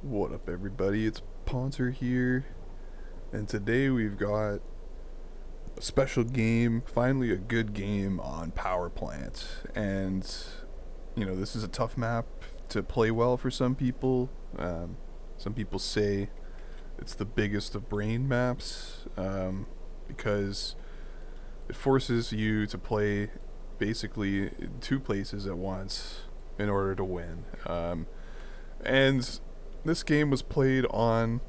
What up, everybody? It's Ponter here, and today we've got a special game, finally a good game on Powerplant. And, this is a tough map to play well for some people. Some people say it's the biggest of brain maps because it forces you to play basically in two places at once in order to win. And this game was played on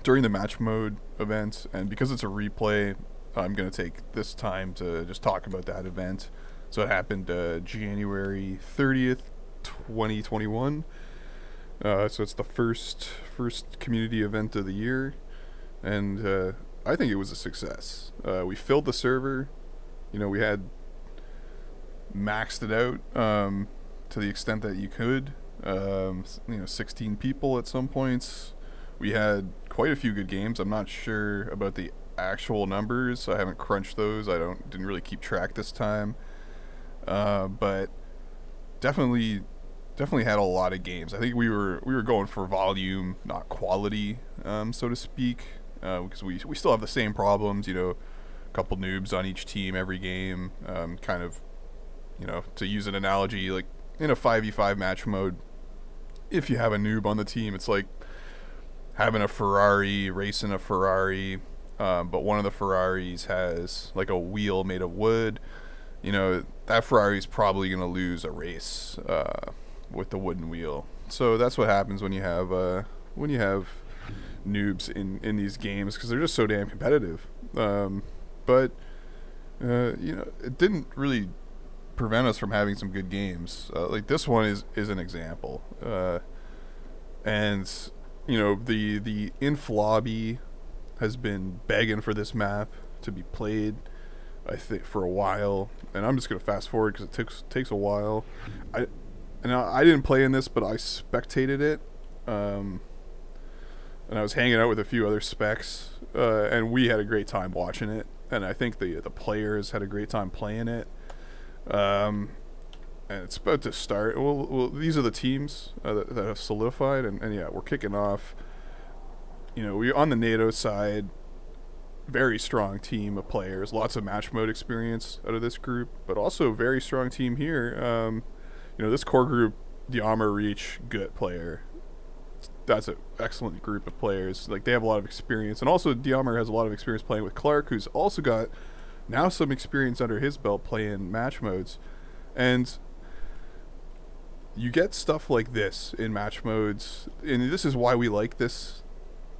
during the match mode event, and because it's a replay, I'm going to take this time to just talk about that event. So it happened January 30th, 2021. So it's the first community event of the year, and I think it was a success. We filled the server. We had maxed it out to the extent that you could. 16 people at some points. We had quite a few good games. I'm not sure about the actual numbers. I haven't crunched those. Didn't really keep track this time. But definitely had a lot of games. I think we were going for volume, not quality, so to speak, because we still have the same problems. A couple noobs on each team every game. Kind of, to use an analogy, like in a 5v5 match mode, if you have a noob on the team, it's like having a Ferrari, racing a Ferrari, but one of the Ferraris has like a wheel made of wood. That Ferrari's probably going to lose a race with the wooden wheel. So that's what happens when you have noobs in these games, because they're just so damn competitive. But it didn't really prevent us from having some good games. Like this one is an example. And the inf lobby has been begging for this map to be played, I think, for a while. And I'm just gonna fast forward because it takes a while. I didn't play in this, but I spectated it. And I was hanging out with a few other specs, and we had a great time watching it. And I think the players had a great time playing it. And it's about to start. Well, these are the teams that have solidified, and yeah, we're kicking off. We on the NATO side, very strong team of players, lots of match mode experience out of this group, but also a very strong team here. This core group, Diamar, Reach, Gut player. That's an excellent group of players. Like, they have a lot of experience, and also Diamar has a lot of experience playing with Clark, who's also got now some experience under his belt playing match modes. And you get stuff like this in match modes, and this is why we like this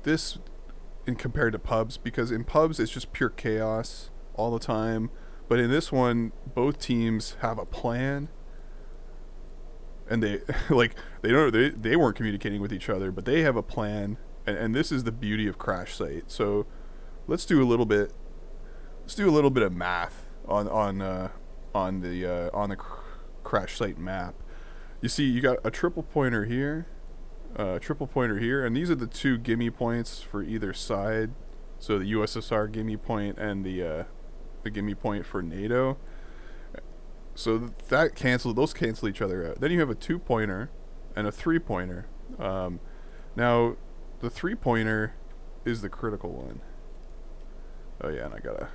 in compared to pubs, because in pubs it's just pure chaos all the time. But in this one, both teams have a plan, and they they weren't communicating with each other, but they have a plan, and this is the beauty of Crash Site. So let's do a little bit of math on the Crash Site map. You see, you got a triple pointer here, and these are the two gimme points for either side. So the USSR gimme point and the gimme point for NATO. So those cancel each other out. Then you have a 2-pointer and a 3-pointer. Now, the 3-pointer is the critical one. Oh yeah, and the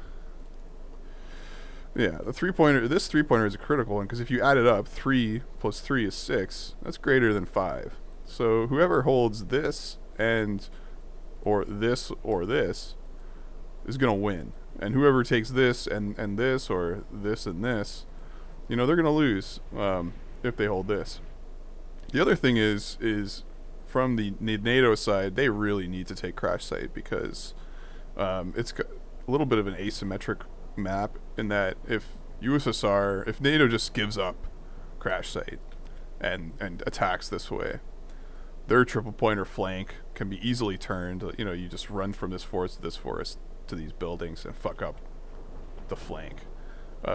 3-pointer. This 3-pointer is a critical one, because if you add it up, 3 plus 3 is 6. That's greater than 5. So whoever holds this or this is gonna win, and whoever takes this and this, or this and this, they're gonna lose if they hold this. The other thing is from the NATO side, they really need to take Crash Site, because it's a little bit of an asymmetric map, in that if NATO just gives up Crash Site and attacks this way, their triple pointer flank can be easily turned. You just run from this forest to this forest to these buildings and fuck up the flank.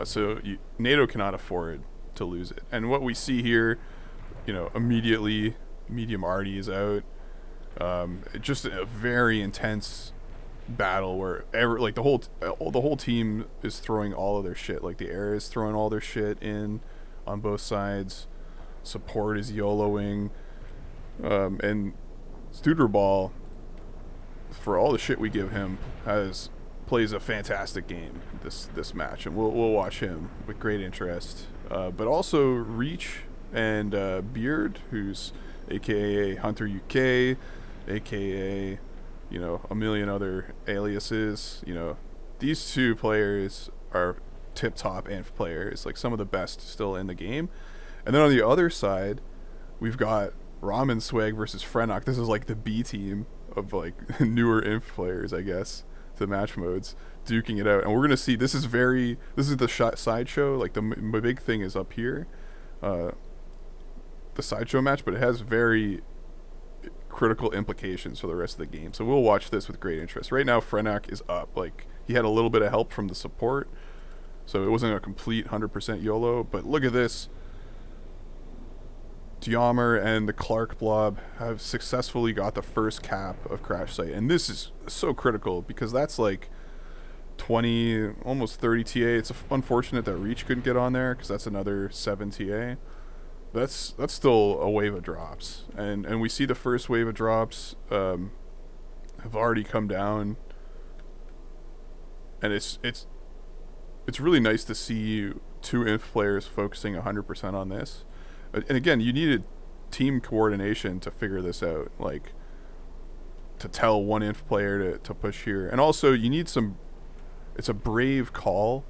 So NATO cannot afford to lose it. And what we see here, immediately, Medium Arty is out. Just a very intense battle where the whole team is throwing all of their shit. Like, the air is throwing all their shit in on both sides. Support is YOLOing. And Studerball, for all the shit we give him, plays a fantastic game this match, and we'll watch him with great interest. But also Reach and Beard, who's AKA Hunter UK, AKA a million other aliases. These two players are tip top inf players, like some of the best still in the game. And then on the other side, we've got Ramen Swag versus Frenok. This is like the B team of like newer inf players, I guess, to match modes, duking it out. And we're gonna see, this is the sideshow. Like my big thing is up here, the sideshow match, but it has very critical implications for the rest of the game. So we'll watch this with great interest. Right now, Frenok is up. Like, he had a little bit of help from the support, so it wasn't a complete 100% YOLO. But look at this. Diomer and the Clark blob have successfully got the first cap of Crash Site. And this is so critical because that's like 20, almost 30 TA. It's unfortunate that Reach couldn't get on there because that's another 7 TA. That's still a wave of drops. And we see the first wave of drops have already come down. And it's really nice to see two inf players focusing 100% on this. And again, you needed team coordination to figure this out, like to tell one inf player to push here. And also you need it's a brave call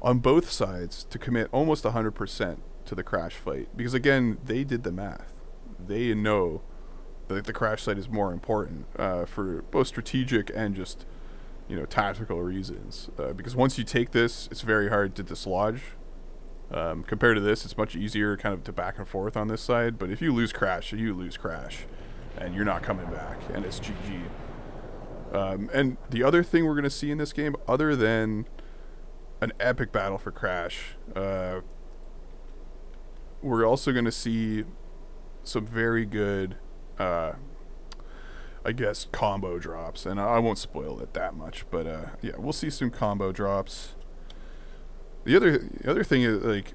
on both sides to commit almost 100% to the Crash fight. Because again, they did the math. They know that the Crash site is more important for both strategic and just, tactical reasons. Because once you take this, it's very hard to dislodge. Compared to this, it's much easier kind of to back and forth on this side. But if you lose Crash, you lose Crash. And you're not coming back. And it's GG. And the other thing we're going to see in this game, other than an epic battle for Crash, we're also going to see some very good, I guess, combo drops. And I won't spoil it that much. But yeah, we'll see some combo drops. The other thing is, like,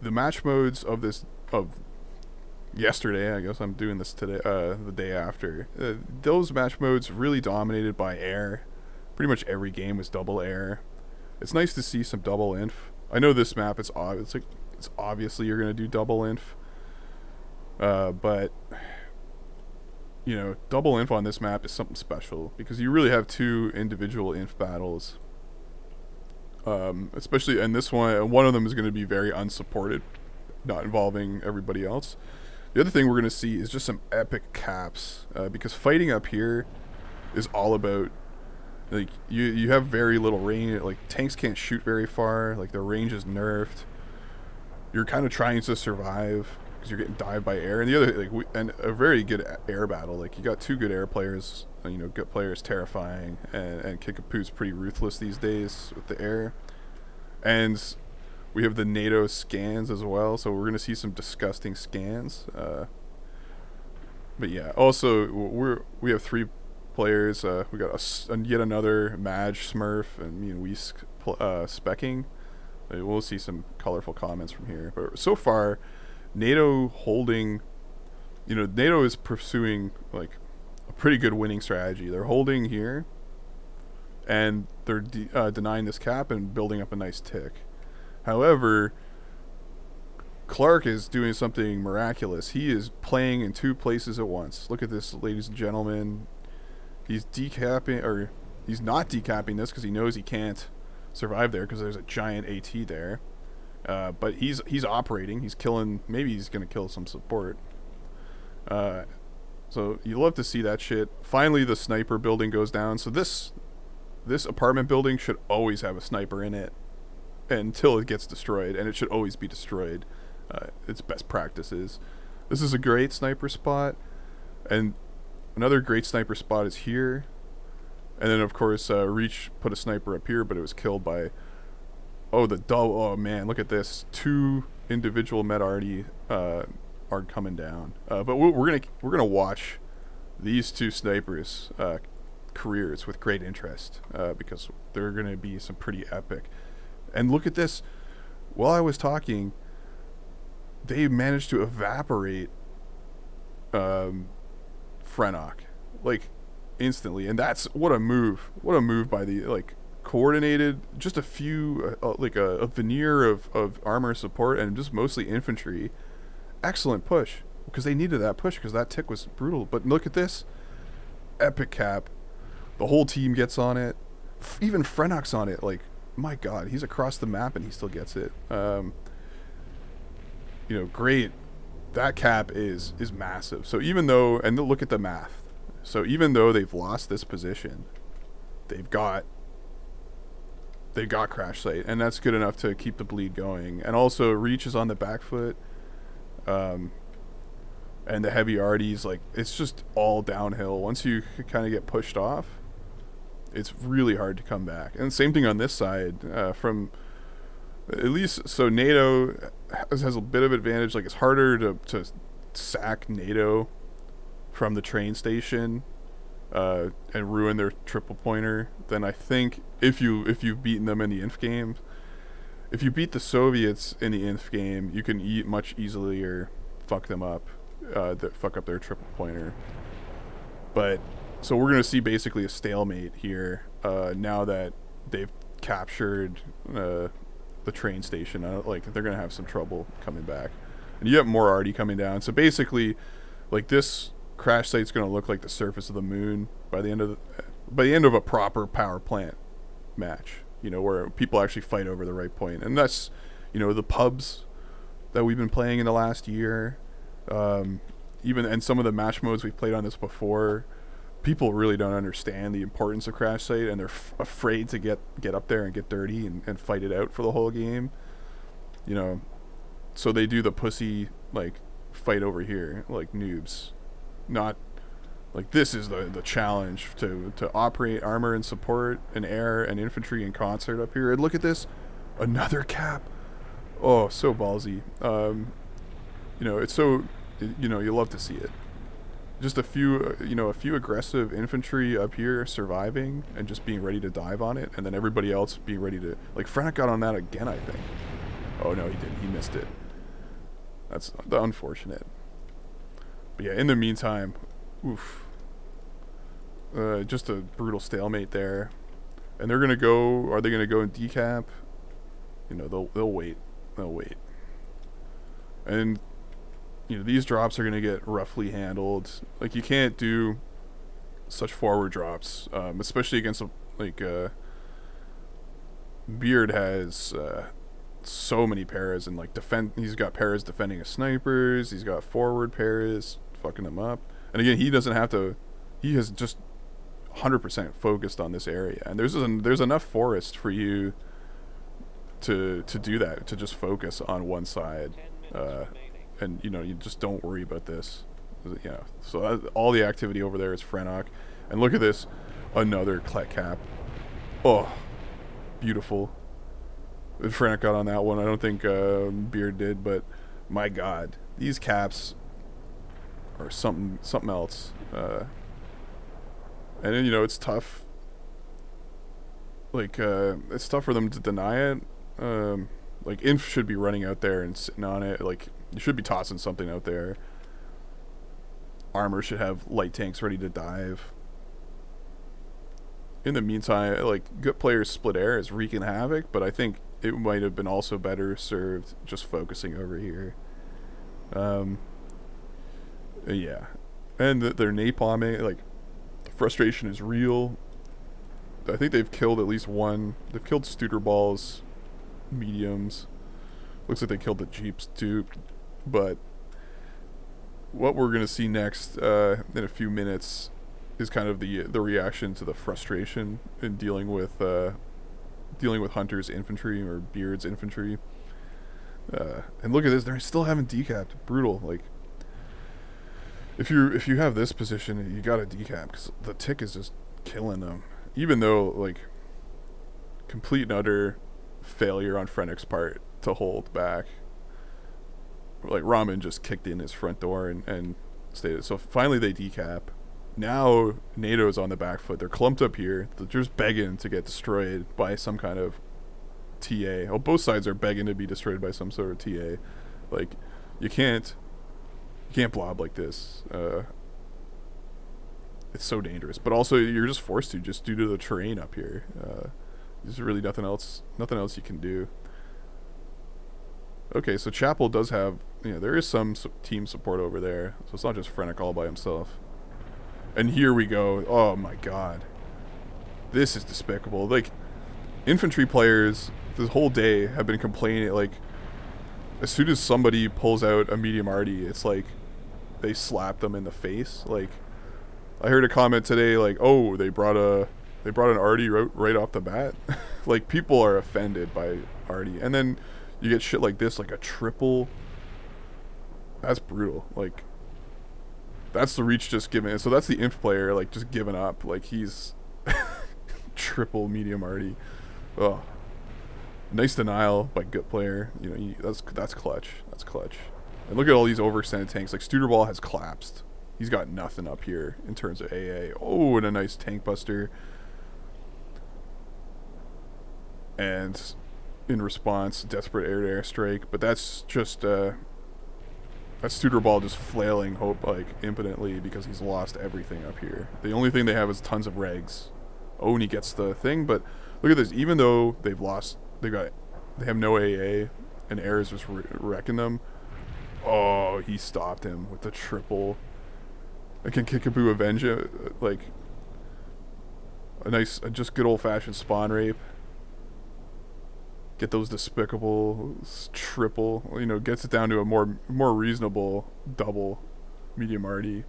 the match modes of yesterday, I guess I'm doing this today, the day after, those match modes really dominated by air. Pretty much every game was double air. It's nice to see some double inf. I know this map, it's obviously you're going to do double inf. But, double inf on this map is something special because you really have two individual inf battles. Especially in this one of them is going to be very unsupported, not involving everybody else. The other thing we're going to see is just some epic caps, because fighting up here is all about, like, you have very little range. Like, tanks can't shoot very far. Like, their range is nerfed. You're kind of trying to survive because you're getting dived by air. And the other, and a very good air battle. Like, you got two good air players. Good players, Terrifying, and Kickapoo's pretty ruthless these days with the air. And we have the NATO scans as well, so we're going to see some disgusting scans. But yeah, also we have three players. We got yet another Madge Smurf and me and Weesk specking. We'll see some colorful comments from here. But so far, NATO holding, NATO is pursuing like a pretty good winning strategy. They're holding here, and they're denying this cap and building up a nice tick. However, Clark is doing something miraculous. He is playing in two places at once. Look at this, ladies and gentlemen. He's decapping, or he's not decapping this because he knows he can't survive there because there's a giant AT there. But he's operating. He's killing. Maybe he's gonna kill some support. So you love to see that shit. Finally, the sniper building goes down. So this apartment building should always have a sniper in it until it gets destroyed, and it should always be destroyed. It's best practices. This is a great sniper spot, and another great sniper spot is here. And then, of course, Reach put a sniper up here, but it was killed by... Oh man, look at this. Two individual med already are coming down. But we're gonna watch these two snipers' careers with great interest because they're gonna be some pretty epic. And look at this. While I was talking, they managed to evaporate Frenok, like instantly, and that's what a move! What a move by the like coordinated, just a few like a veneer of armor support and just mostly infantry. Excellent push because they needed that push because that tick was brutal. But look at this epic cap. The whole team gets on it. Even Frenok's on it. Like, my God, he's across the map and he still gets it. Great. That cap is massive. So even though, and look at the math. So even though they've lost this position, they've got crash site, and that's good enough to keep the bleed going. And also reach is on the back foot. And the heavy arties, like, it's just all downhill. Once you kind of get pushed off, it's really hard to come back. And same thing on this side, from at least, so NATO has a bit of advantage. Like, it's harder to sack NATO from the train station and ruin their triple pointer than I think if you've beaten them in the inf game. If you beat the Soviets in the inf game, you can much easier fuck them up, fuck up their triple pointer. But so we're gonna see basically a stalemate here now that they've captured the train station. Like, they're gonna have some trouble coming back, and you have more already coming down. So basically, like, this crash site's gonna look like the surface of the moon by the end of a proper power plant match. Where people actually fight over the right point. And that's, the pubs that we've been playing in the last year, and some of the match modes we've played on this before, people really don't understand the importance of crash site, and they're afraid to get up there and get dirty and fight it out for the whole game. So they do the pussy, like, fight over here, like noobs. Not like, this is the challenge to operate armor and support and air and infantry in concert up here. And look at this, another cap. Oh, so ballsy. It's so, you love to see it. Just a few aggressive infantry up here surviving and just being ready to dive on it, and then everybody else being ready to, like, Frenok got on that again, I think. Oh no, he didn't. He missed it. That's unfortunate. But yeah, in the meantime, oof. Just a brutal stalemate there. And they're gonna go. Are they gonna go in decap? They'll wait. They'll wait. And these drops are gonna get roughly handled. Like, you can't do such forward drops, especially against Beard has so many paras, and he's got paras defending his snipers. He's got forward paras fucking them up. And again, he doesn't have to. He has just 100% focused on this area, and there's enough forest for you to do that, to just focus on one side, and you just don't worry about this. So all the activity over there is Frenok, and look at this, another Klet cap. Oh, beautiful. Frenok got on that one. I don't think Beard did, but my God, these caps are something else. And then, it's tough. Like, it's tough for them to deny it. Like, Inf should be running out there and sitting on it. Like, you should be tossing something out there. Armor should have light tanks ready to dive. In the meantime, like, good players split air is wreaking havoc, but I think it might have been also better served just focusing over here. Yeah. And they're napalming, like, frustration is real. I think they've killed at least one. They've killed Studer balls, mediums. Looks like they killed the jeeps too. But what we're gonna see next in a few minutes is kind of the reaction to the frustration in dealing with Hunter's infantry or Beard's infantry. And look at this, they still haven't decapped. Brutal. Like, if you have this position, you gotta decap because the tick is just killing them. Even though, like, complete and utter failure on Frenok's part to hold back. Like, Ramen just kicked in his front door and stayed. So finally they decap. Now NATO's on the back foot. They're clumped up here. They're just begging to get destroyed by some kind of TA. Oh, both sides are begging to be destroyed by some sort of TA. Like, you can't You can't blob like this. It's so dangerous. But also, you're just forced to, just due to the terrain up here. There's really nothing else you can do. Okay, so Chapel does have, there is some team support over there. So it's not just Frennick all by himself. And here we go. Oh my god. This is despicable. Like, infantry players this whole day have been complaining, like, as soon as somebody pulls out a medium arty, it's like they slap them in the face. Like, I heard a comment today, like, oh, they brought an arty right off the bat. Like, people are offended by arty. And then you get shit like this, like a triple. That's brutal. Like, that's the Reach just giving. So that's the Inf player, like, just giving up. Like, he's triple medium arty. Oh, nice denial by Gut player. That's clutch. That's clutch. And look at all these overextended tanks. Like, Studerball has collapsed. He's got nothing up here in terms of AA. Oh, and a nice tank buster. And in response, desperate air-to-air strike. But that's just that's Studerball just flailing hope, like, impotently, because he's lost everything up here. The only thing they have is tons of regs. Oh, and he gets the thing, but look at this. Even though they have no AA, and Air is just wrecking them. Oh, he stopped him with the triple. I can Kickapoo avenge it, like a nice, just good old-fashioned spawn rape. Get those despicable triple, gets it down to a more reasonable double medium arty.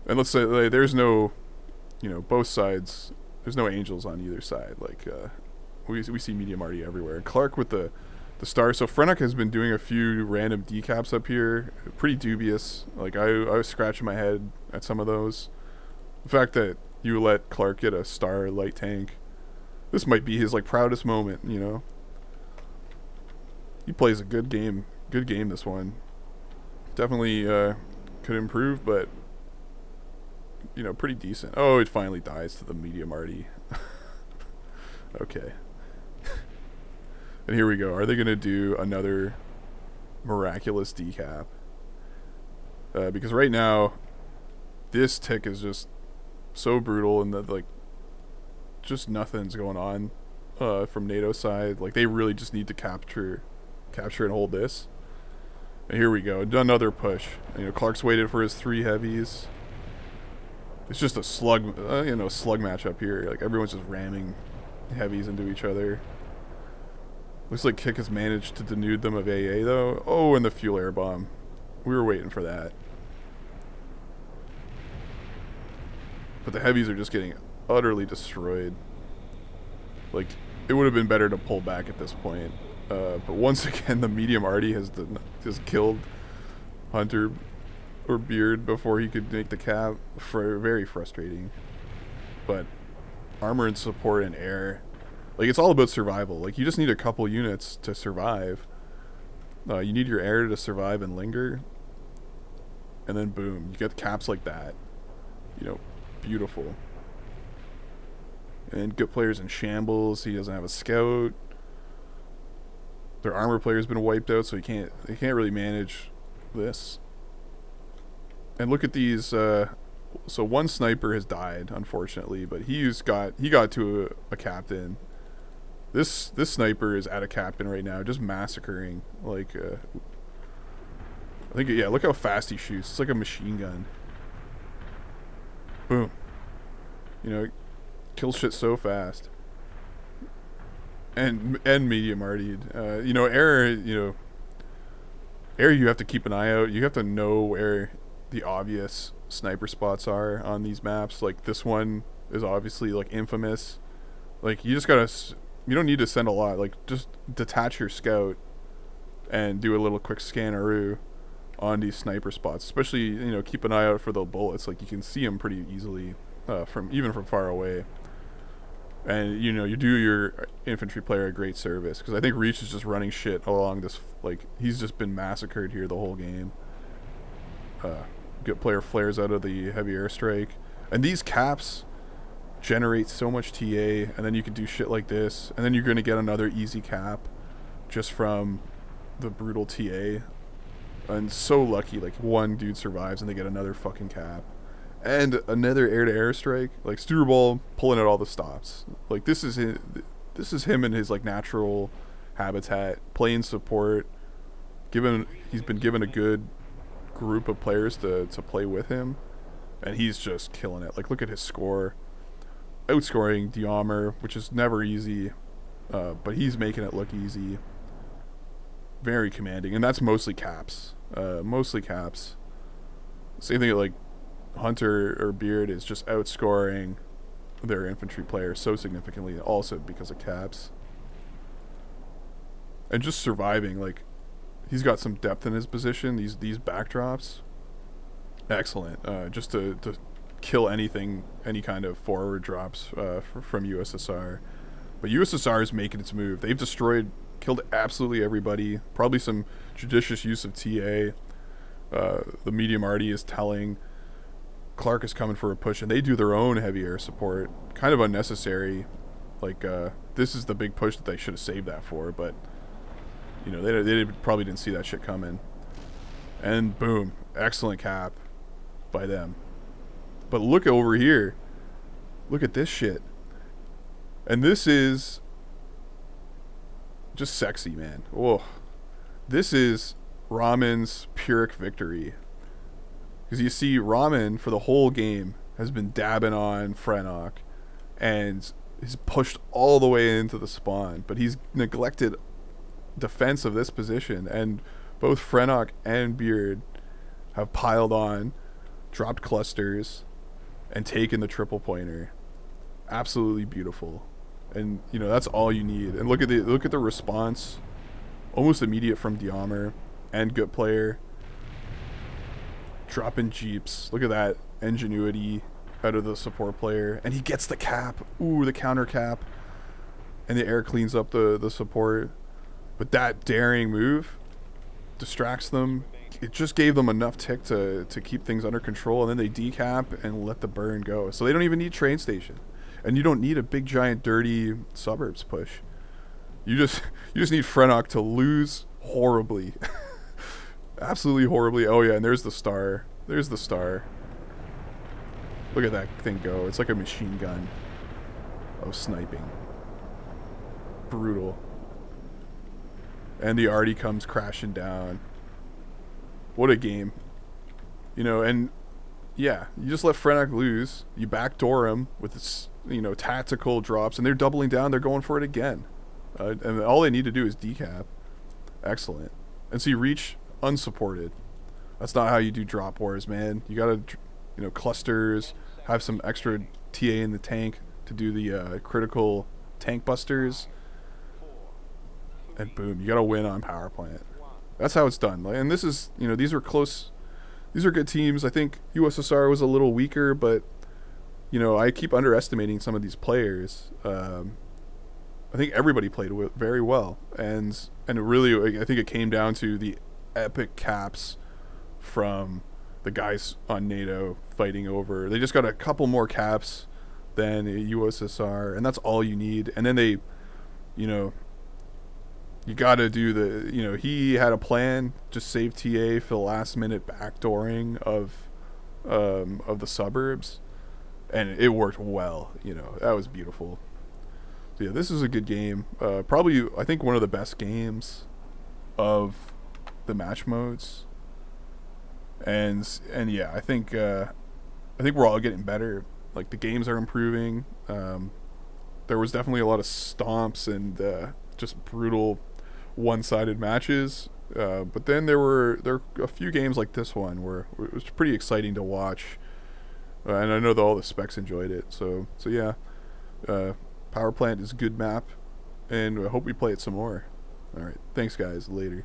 And let's say, like, there's no, both sides. There's no angels on either side. Like, we see medium arty everywhere. Clark with the star. So Frennick has been doing a few random decaps up here. Pretty dubious. Like, I was scratching my head at some of those. The fact that you let Clark get a star light tank. This might be his, like, proudest moment, He plays a good game. Good game, this one. Definitely could improve, but, pretty decent. Oh, it finally dies to the medium arty. Okay. And here we go. Are they going to do another miraculous decap? Because right now, this tick is just so brutal, and that, like, just nothing's going on from NATO's side. Like, they really just need to capture and hold this. And here we go. Another push. Clark's waited for his 3 heavies. It's just a slug match up here. Like, everyone's just ramming heavies into each other. Looks like Kick has managed to denude them of AA, though. Oh, and the fuel air bomb. We were waiting for that. But the heavies are just getting utterly destroyed. Like, it would have been better to pull back at this point. But once again, the medium arty has killed Hunter or Beard before he could make the cap. Very frustrating. But armor and support and air, like, it's all about survival. Like, you just need a couple units to survive. You need your air to survive and linger. And then boom, you get caps like that. Beautiful. And good players in shambles. He doesn't have a scout. Their armor player's been wiped out, so they can't really manage this. And look at these. So one sniper has died, unfortunately, but he got to a captain. This sniper is at a captain right now, just massacring. Like, I think, yeah. Look how fast he shoots. It's like a machine gun. Boom. Kills shit so fast. And medium artied. Air, air, you have to keep an eye out. You have to know where the obvious sniper spots are on these maps. Like, this one is obviously, like, infamous. Like, you don't need to send a lot. Like, just detach your scout and do a little quick scanneroo on these sniper spots. Especially, keep an eye out for the bullets. Like, you can see them pretty easily even from far away. And, you do your infantry player a great service. Because I think Reach is just running shit along this. Like, he's just been massacred here the whole game. Good player flares out of the heavy airstrike. And these caps generate so much TA. And then you can do shit like this. And then you're going to get another easy cap just from the brutal TA. And so lucky, like one dude survives and they get another fucking cap. And another air-to-air strike. Like Studerball pulling at all the stops. Like this is him in his like natural habitat, playing support. He's been given a good group of players to play with him, and he's just killing it. Like look at his score, outscoring Diamer, which is never easy, but he's making it look easy. Very commanding, and that's mostly caps. Mostly caps. Same thing like Hunter or Beard is just outscoring their infantry players so significantly, also because of caps. And just surviving, like he's got some depth in his position. These backdrops, excellent. Just to kill anything, any kind of forward drops from USSR. But USSR is making its move. They've killed absolutely everybody. Probably some judicious use of TA. The medium arty is telling. Clark is coming for a push, and they do their own heavy air support. Kind of unnecessary. Like, this is the big push that they should have saved that for, but, you know, they probably didn't see that shit coming. And boom, excellent cap by them. But look over here. Look at this shit. And this is just sexy, man. Whoa. This is Ramen's Pyrrhic victory. Because you see, Ramen, for the whole game, has been dabbing on Frenok. And he's pushed all the way into the spawn. But he's neglected defense of this position. And both Frenok and Beard have piled on, dropped clusters, and taken the triple pointer. Absolutely beautiful. And, you know, that's all you need. And look at the response. Almost immediate from Diamer and Good Player. Dropping jeeps. Look at that ingenuity out of the support player. And he gets the cap. Ooh, the counter cap. And the air cleans up the support. But that daring move distracts them. It just gave them enough tick to keep things under control. And then they decap and let the burn go. So they don't even need train station. And you don't need a big, giant, dirty suburbs push. You just need Frenok to lose horribly. Absolutely horribly. Oh, yeah, and there's the star. There's the star. Look at that thing go. It's like a machine gun of sniping. Brutal. And the arty comes crashing down. What a game. You know, and yeah, you just let Frenok lose. You backdoor him with this, you know, tactical drops, and they're doubling down. They're going for it again. And all they need to do is decap. Excellent. And so you reach unsupported. That's not how you do drop wars, man. You gotta, you know, clusters, have some extra TA in the tank to do the critical tank busters. And boom, you gotta win on Powerplant. That's how it's done. And this is, you know, these are close. These are good teams. I think USSR was a little weaker, but, you know, I keep underestimating some of these players. I think everybody played very well, and it really, I think it came down to the epic caps from the guys on NATO fighting over. They just got a couple more caps than USSR, and that's all you need. And then they, you know, you got to do the, you know, he had a plan, just save TA for the last minute backdooring of the suburbs, and it worked well. You know, that was beautiful. So yeah, this is a good game. Probably, I think, one of the best games of the match modes. And yeah, I think we're all getting better. Like, the games are improving. There was definitely a lot of stomps and just brutal one-sided matches. But then there were a few games like this one where it was pretty exciting to watch. And I know that all the specs enjoyed it. So yeah. Powerplant is a good map, and I hope we play it some more. Alright, thanks guys, later.